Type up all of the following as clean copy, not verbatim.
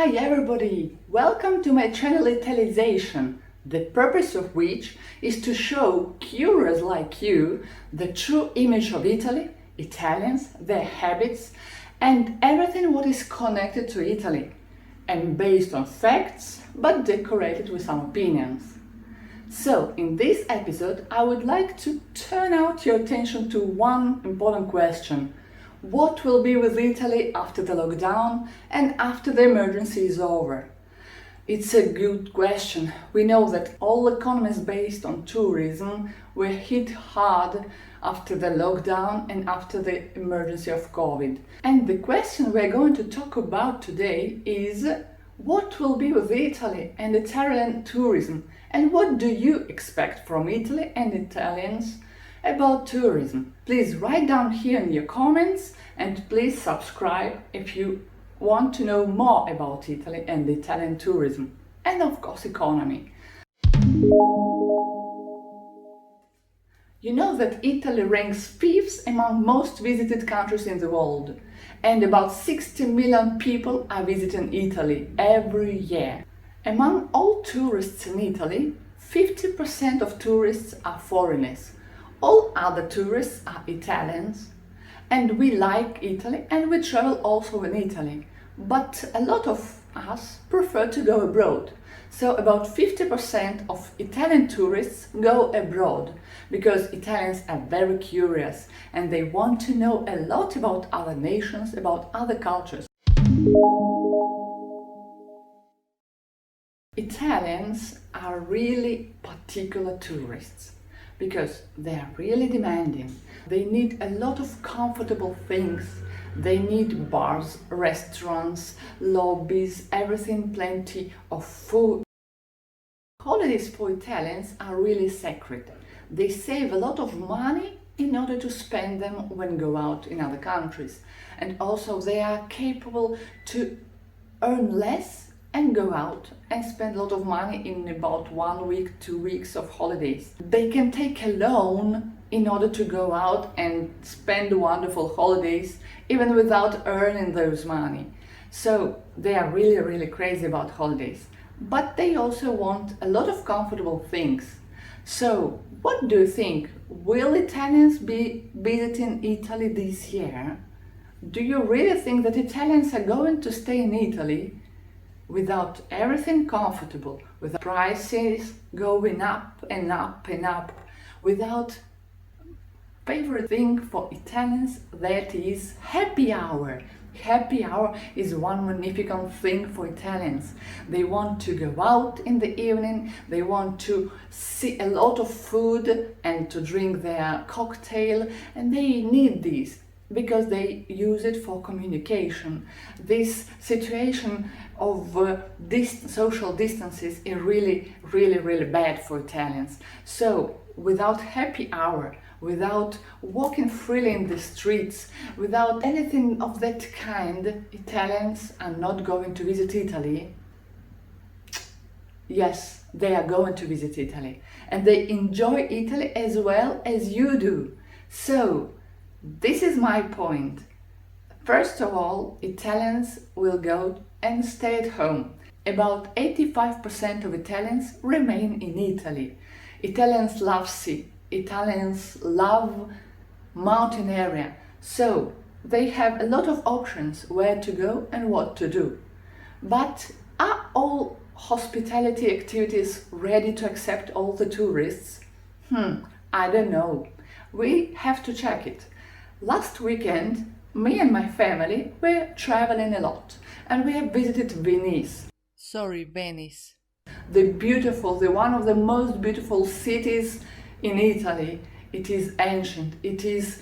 Hi everybody! Welcome to my channel Italization, the purpose of which is to show curious like you the true image of Italy, Italians, their habits and everything what is connected to Italy and based on facts but decorated with some opinions. So, in this episode I would like to turn out your attention to one important question. What will be with Italy after the lockdown and after the emergency is over? It's a good question. We know that all economies based on tourism were hit hard after the lockdown and after the emergency of COVID. And the question we're going to talk about today is what will be with Italy and Italian tourism, and what do you expect from Italy and Italians about tourism? Please write down here in your comments and please subscribe if you want to know more about Italy and Italian tourism and of course economy. You know that Italy ranks 5th among most visited countries in the world, and about 60 million people are visiting Italy every year. Among all tourists in Italy, 50% of tourists are foreigners. All other tourists are Italians, and we like Italy and we travel also in Italy, but a lot of us prefer to go abroad. So about 50% of Italian tourists go abroad because Italians are very curious and they want to know a lot about other nations, about other cultures. Italians are really particular tourists because they are really demanding. They need a lot of comfortable things. They need bars, restaurants, lobbies, everything, plenty of food. Holidays for Italians are really sacred. They save a lot of money in order to spend them when go out in other countries. And also they are capable to earn less and go out and spend a lot of money in about 1 week, 2 weeks of holidays. They can take a loan in order to go out and spend wonderful holidays even without earning those money. So they are really crazy about holidays. But they also want a lot of comfortable things. So what do you think? Will Italians be visiting Italy this year? Do you really think that Italians are going to stay in Italy without everything comfortable, with prices going up and up and up, without favorite thing for Italians, that is happy hour. Happy hour is one magnificent thing for Italians. They want to go out in the evening, they want to see a lot of food and to drink their cocktail, and they need this because they use it for communication. This situation of social distances is really bad for Italians. So without happy hour, without walking freely in the streets, without anything of that kind, Italians are not going to visit Italy. Yes, they are going to visit Italy and they enjoy Italy as well as you do. So this is my point. First of all, Italians will go and stay at home. About 85% of Italians remain in Italy. Italians love sea. Italians love mountain area. So they have a lot of options where to go and what to do. But are all hospitality activities ready to accept all the tourists? I don't know. We have to check it. Last weekend, me and my family were traveling a lot and we have visited Venice. Venice. The one of the most beautiful cities in Italy. It is ancient, it is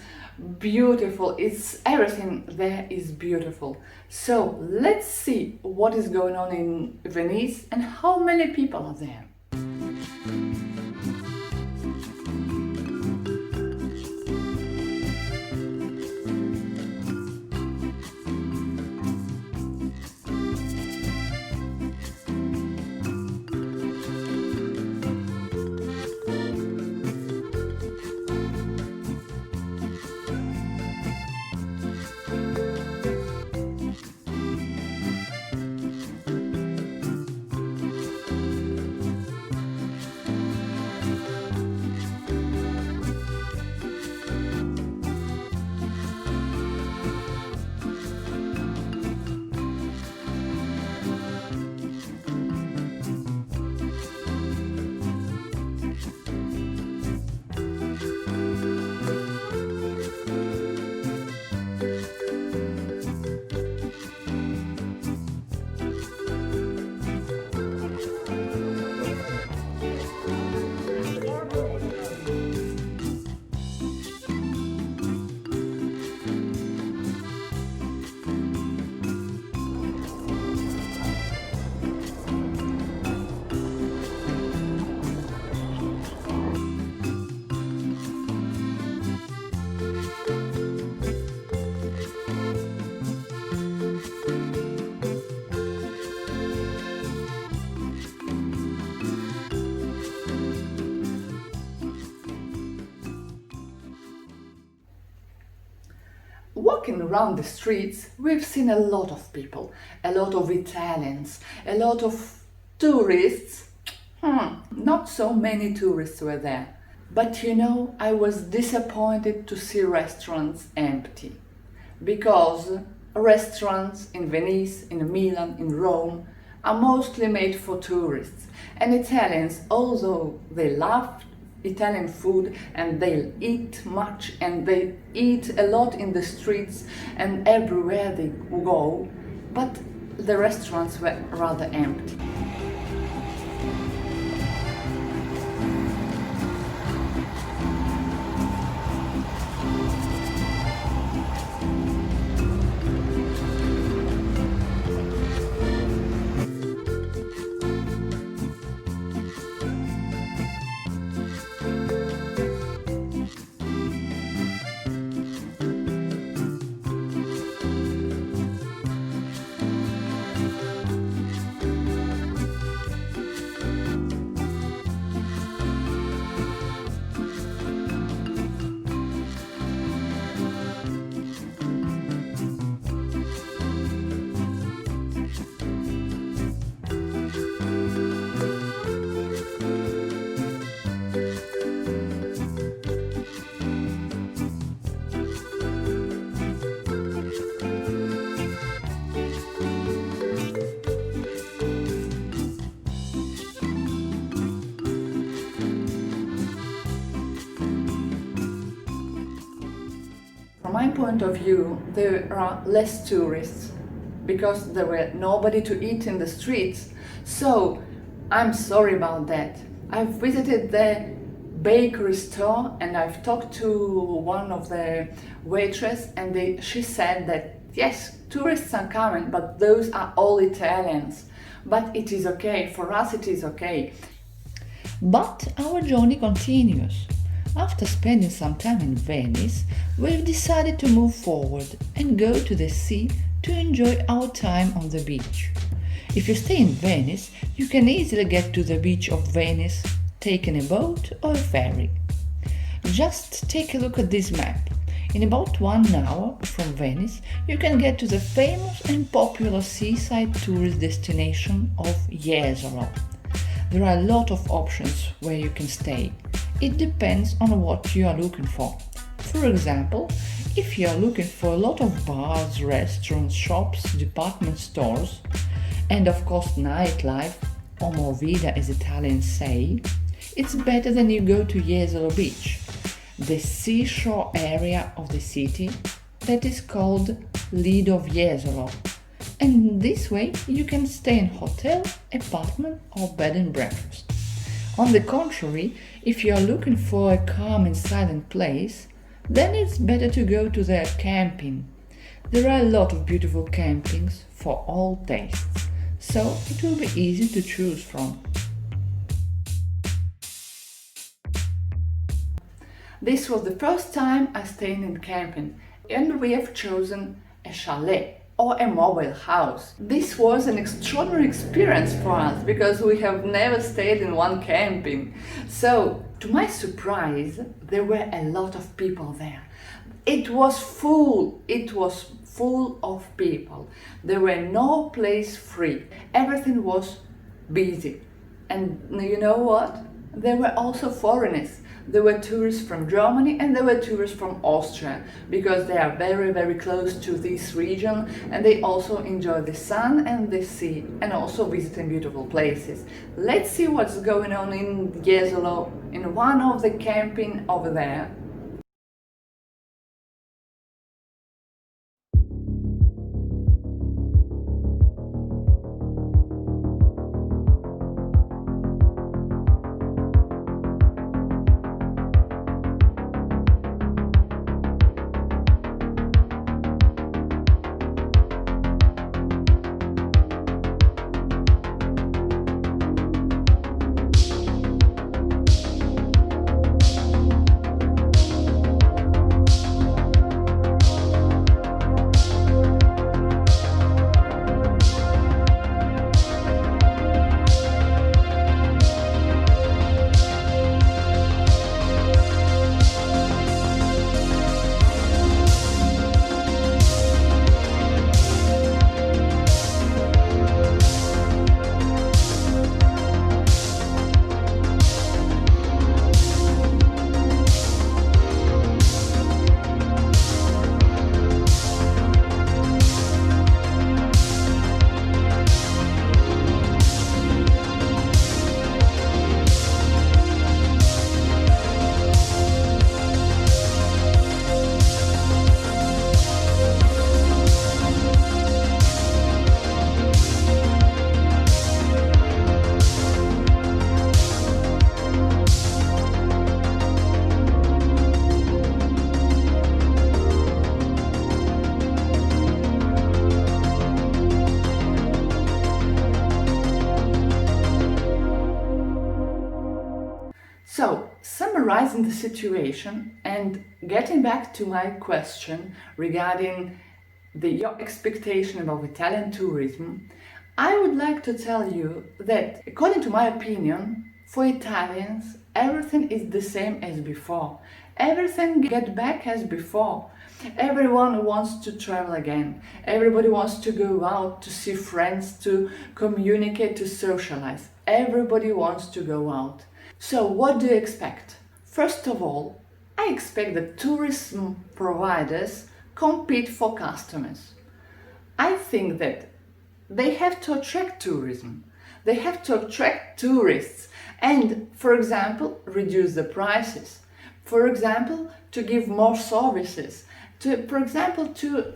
beautiful, it's everything there is beautiful. So let's see what is going on in Venice and how many people are there. walking around the streets, we've seen a lot of people, a lot of Italians, a lot of tourists. Not so many tourists were there. But I was disappointed to see restaurants empty. Because restaurants in Venice, in Milan, in Rome are mostly made for tourists. And Italians, although they love Italian food and they eat much and they eat a lot in the streets and everywhere they go, but the restaurants were rather empty. From my point of view, there are less tourists because there were nobody to eat in the streets. So I'm sorry about that. I've visited the bakery store and I've talked to one of the waitress and she said that yes, tourists are coming, but those are all Italians. But it is okay, for us it is okay. But our journey continues. After spending some time in Venice, we've decided to move forward and go to the sea to enjoy our time on the beach. If you stay in Venice, you can easily get to the beach of Venice, taking a boat or a ferry. Just take a look at this map. In about 1 hour from Venice, you can get to the famous and popular seaside tourist destination of Jesolo. There are a lot of options where you can stay. It depends on what you are looking for. For example, if you are looking for a lot of bars, restaurants, shops, department stores, and of course nightlife, or movida as Italians say, it's better than you go to Jesolo Beach, the seashore area of the city that is called Lido of Jesolo. And this way you can stay in hotel, apartment or bed and breakfast. On the contrary, if you are looking for a calm and silent place, then it's better to go to the camping. There are a lot of beautiful campings for all tastes, so it will be easy to choose from. This was the first time I stayed in camping, and we have chosen a chalet or a mobile house. This was an extraordinary experience for us because we have never stayed in one camping. So, to my surprise, there were a lot of people there. It was full of people. There were no place free. Everything was busy. And you know what? There were also foreigners. There were tourists from Germany and there were tourists from Austria because they are very, very close to this region and they also enjoy the sun and the sea and also visiting beautiful places. Let's see what's going on in Jesolo, in one of the camping over there. summarizing the situation and getting back to my question regarding your expectation about Italian tourism, I would like to tell you that, according to my opinion, for Italians, everything is the same as before. Everything get back as before. Everyone wants to travel again. Everybody wants to go out to see friends, to communicate, to socialize. Everybody wants to go out. So what do you expect? First of all, I expect that tourism providers compete for customers. I think that they have to attract tourism. They have to attract tourists and, for example, reduce the prices. For example, to give more services. For example, to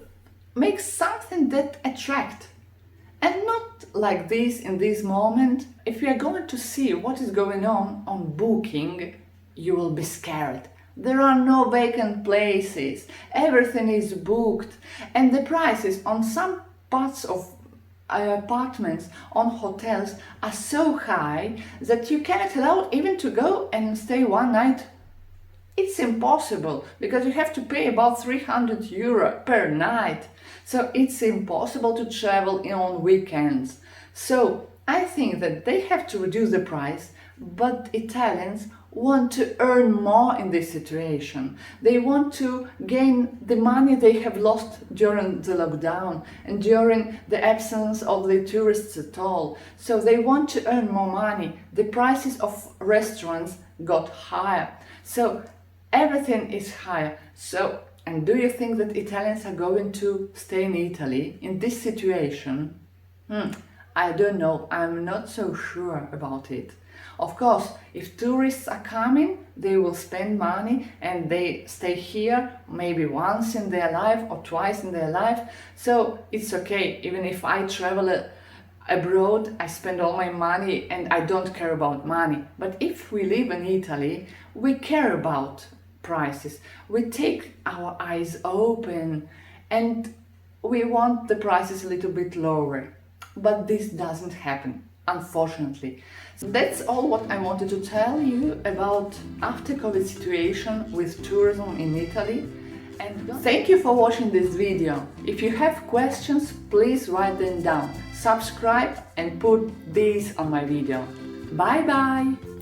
make something that attract. And not like this in this moment. If you are going to see what is going on Booking, you will be scared. There are no vacant places. Everything is booked. And the prices on some parts of apartments, on hotels, are so high that you cannot allow even to go and stay one night. It's impossible because you have to pay about 300 euro per night. So it's impossible to travel on weekends. So I think that they have to reduce the price, but Italians want to earn more in this situation. They want to gain the money they have lost during the lockdown and during the absence of the tourists at all. So they want to earn more money. The prices of restaurants got higher. So everything is higher. So, and do you think that Italians are going to stay in Italy in this situation? I don't know. I'm not so sure about it. Of course, if tourists are coming, they will spend money and they stay here maybe once in their life or twice in their life. So it's okay. Even if I travel abroad, I spend all my money and I don't care about money. But if we live in Italy, we care about prices. We take our eyes open and we want the prices a little bit lower. But this doesn't happen, unfortunately. So that's all what I wanted to tell you about after-COVID situation with tourism in Italy. And thank you for watching this video. If you have questions, please write them down. Subscribe and put these on my video. Bye bye!